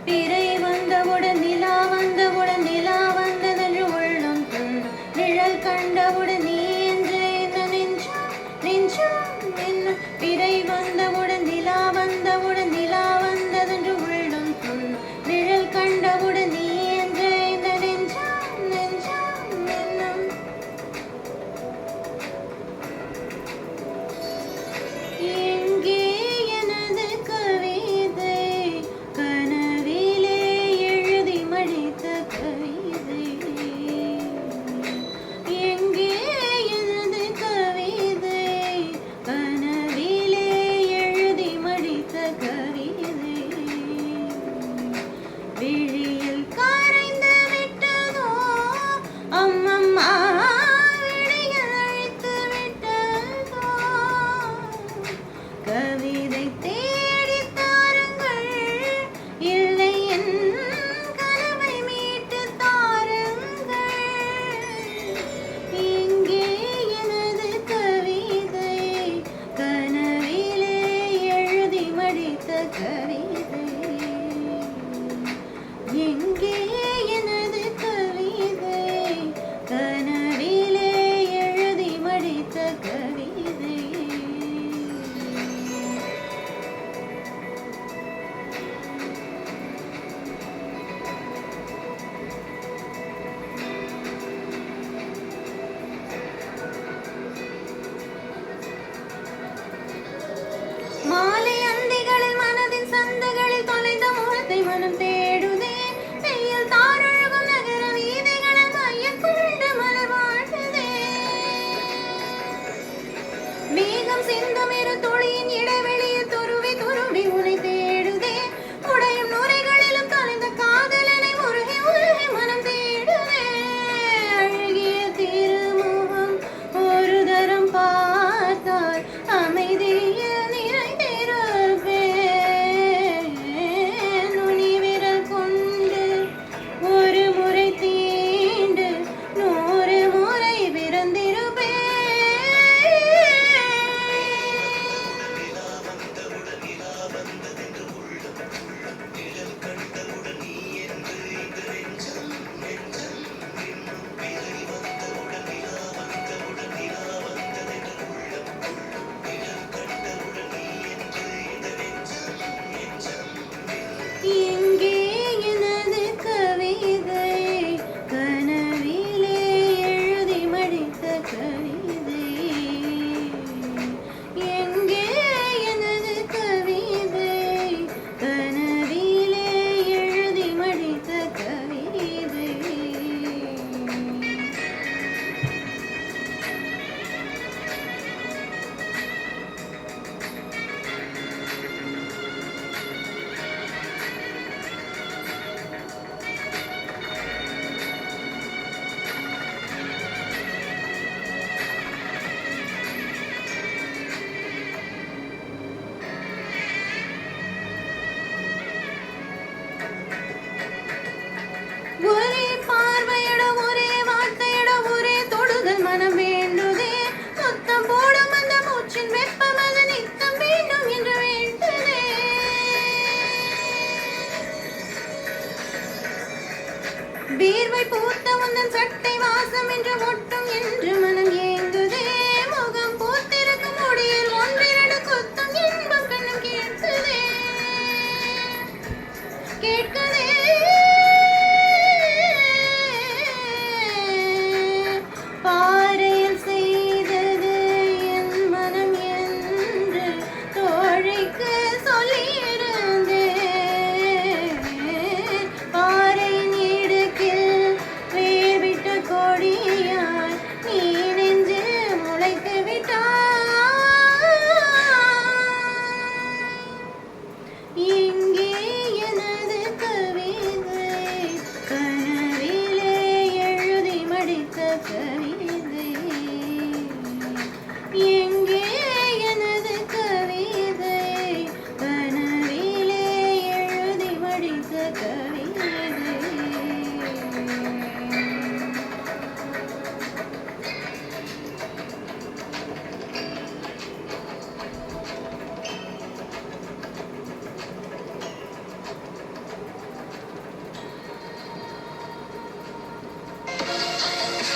பிறை வந்தவுடன் நிலா வந்தவுடன் நிலா வந்ததென்று உள்ளம் துள்ளும் நிழல் கண்டவுடன் நீ என்று என்ன நெஞ்சம் நெஞ்சம் என்ன பிறை வந்தவுடன் நிலா வந்தவுடன் நிலா வந்ததென்று உள்ளம் துள்ளும் நிழல் கண்டவுடன் நீ என்று என்ன நெஞ்சம் நெஞ்சம் என்னும் எங்கே எனது கவிதை கனவிலே எழுதி மடித்த கவிதை எங்கே எனது கவிதை கனவிலே எழுதி மடித்த கவிதை விழியில் கரைந்து விட்டதோ அம்மம்மா விழியில் அழைத்து விட்டதோ கவிதை